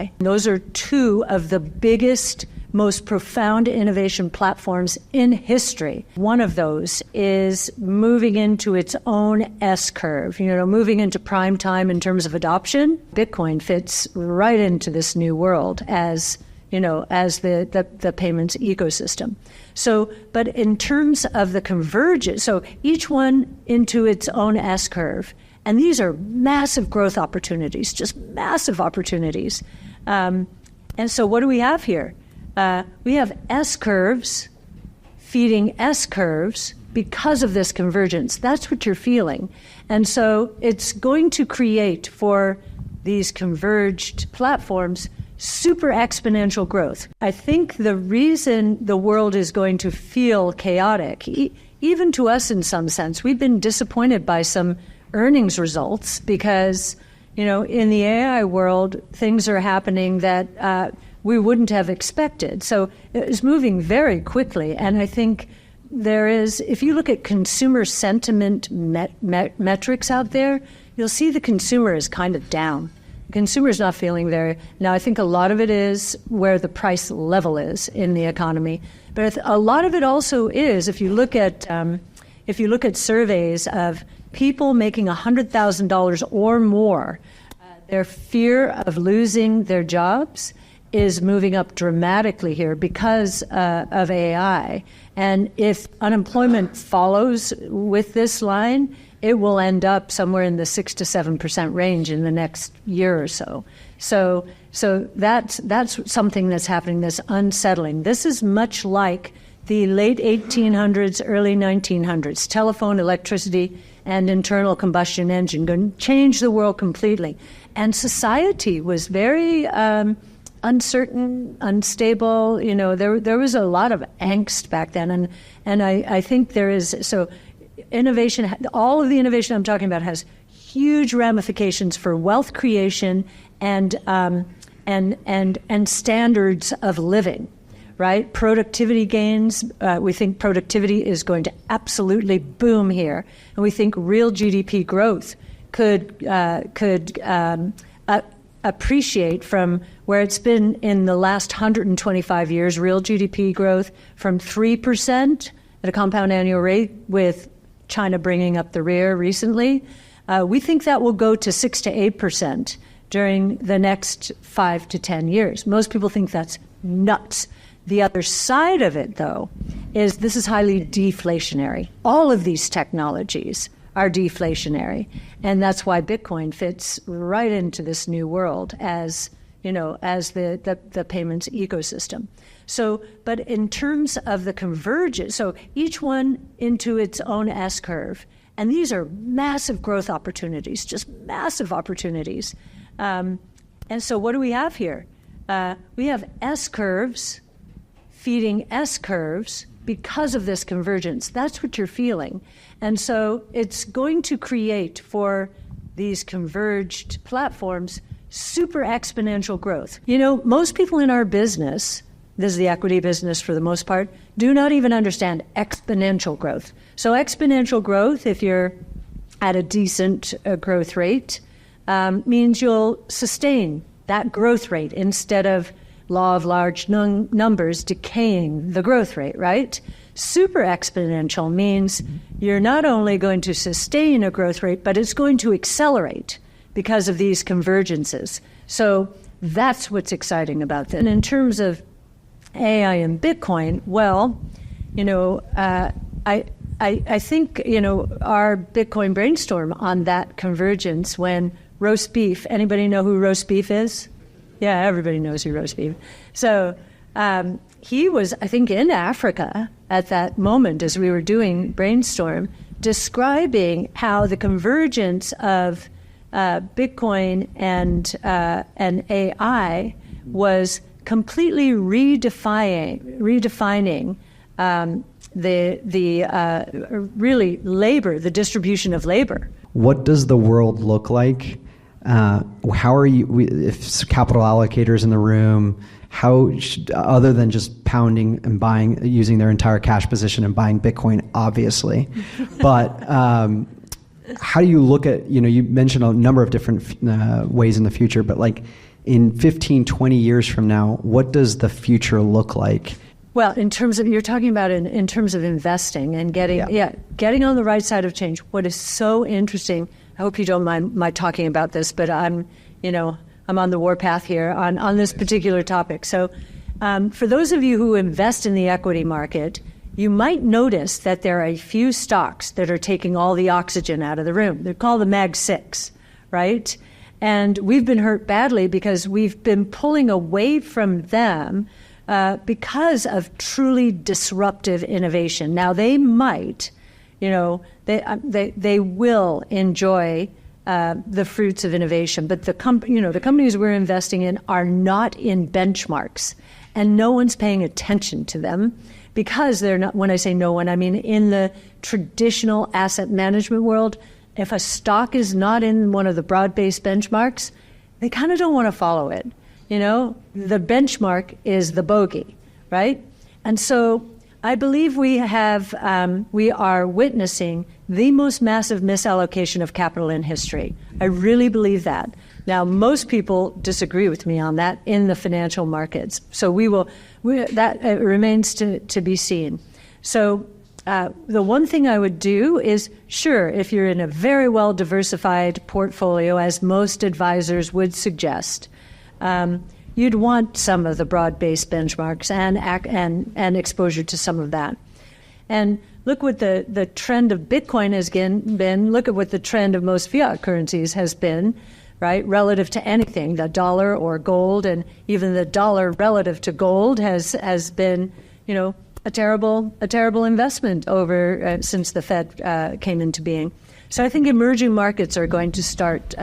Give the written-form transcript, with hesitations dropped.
AI. Those are two of the biggest, most profound innovation platforms in history. One of those is moving into its own S-curve, moving into prime time in terms of adoption. Bitcoin fits right into this new world as the payments ecosystem. So, but in terms of the convergence, so each one into its own S-curve, and these are massive growth opportunities, just massive opportunities. And so what do we have here? We have S-curves feeding S-curves because of this convergence. That's what you're feeling. And so it's going to create for these converged platforms super exponential growth. I think the reason the world is going to feel chaotic, even to us in some sense, we've been disappointed by some earnings results because, in the AI world, things are happening that we wouldn't have expected. So it's moving very quickly. And I think there is, if you look at consumer sentiment metrics out there, you'll see the consumer is kind of down. The consumer is not feeling there. Now, I think a lot of it is where the price level is in the economy. But a lot of it also is, if you look at surveys of people making $100,000 or more, their fear of losing their jobs is moving up dramatically here because of AI. And if unemployment follows with this line, it will end up somewhere in the 6 to 7% range in the next year or so. So that's something that's happening that's unsettling. This is much like the late 1800s, early 1900s. Telephone, electricity, and internal combustion engine going to change the world completely. And society was very uncertain, unstable. There was a lot of angst back then, and I think there is. So innovation, all of the innovation I'm talking about, has huge ramifications for wealth creation and standards of living. Right, productivity gains. We think productivity is going to absolutely boom here, and we think real GDP growth could appreciate from where it's been in the last 125 years, real GDP growth from 3% at a compound annual rate, with China bringing up the rear recently. We think that will go to 6 to 8% during the next 5 to 10 years. Most people think that's nuts. The other side of it, though, is this is highly deflationary. All of these technologies are deflationary, and that's why Bitcoin fits right into this new world as the payments ecosystem. So, but in terms of the convergence, so each one into its own S-curve, and these are massive growth opportunities, just massive opportunities. And so what do we have here? We have S-curves feeding S-curves because of this convergence. That's what you're feeling. And so it's going to create for these converged platforms super exponential growth. Most people in our business, this is the equity business for the most part, do not even understand exponential growth. So exponential growth, if you're at a decent growth rate, means you'll sustain that growth rate instead of law of large numbers decaying the growth rate, right? Super exponential means you're not only going to sustain a growth rate, but it's going to accelerate because of these convergences. So that's what's exciting about this. And in terms of AI and Bitcoin, well, I think, our Bitcoin brainstorm on that convergence when roast beef, anybody know who roast beef is? Yeah, everybody knows who roast beef. So he was, I think, in Africa at that moment as we were doing brainstorm, describing how the convergence of Bitcoin and AI was completely redefining the really labor, the distribution of labor. What does the world look like? How are you, if capital allocators in the room, other than just pounding and buying, using their entire cash position and buying Bitcoin, obviously, but how do you look at, you mentioned a number of different ways in the future, but in 15, 20 years from now, what does the future look like? Well, in terms of, you're talking about in terms of investing and getting on the right side of change. What is so interesting, I hope you don't mind my talking about this, but I'm on the warpath here on this particular topic. So for those of you who invest in the equity market, you might notice that there are a few stocks that are taking all the oxygen out of the room. They're called the Mag 6, right? And we've been hurt badly because we've been pulling away from them because of truly disruptive innovation. Now, they might, they will enjoy the fruits of innovation, but the companies we're investing in are not in benchmarks, and no one's paying attention to them because they're not. When I say no one, I mean in the traditional asset management world. If a stock is not in one of the broad-based benchmarks, they kind of don't want to follow it. The benchmark is the bogey, right? And so I believe we are witnessing the most massive misallocation of capital in history. I really believe that. Now, most people disagree with me on that in the financial markets. So that remains to be seen. So the one thing I would do is, sure, if you're in a very well diversified portfolio, as most advisors would suggest, you'd want some of the broad-based benchmarks and exposure to some of that. And look what the trend of Bitcoin has been. Look at what the trend of most fiat currencies has been, right, relative to anything, the dollar or gold, and even the dollar relative to gold has been, a terrible investment over since the Fed came into being. So I think emerging markets are going to start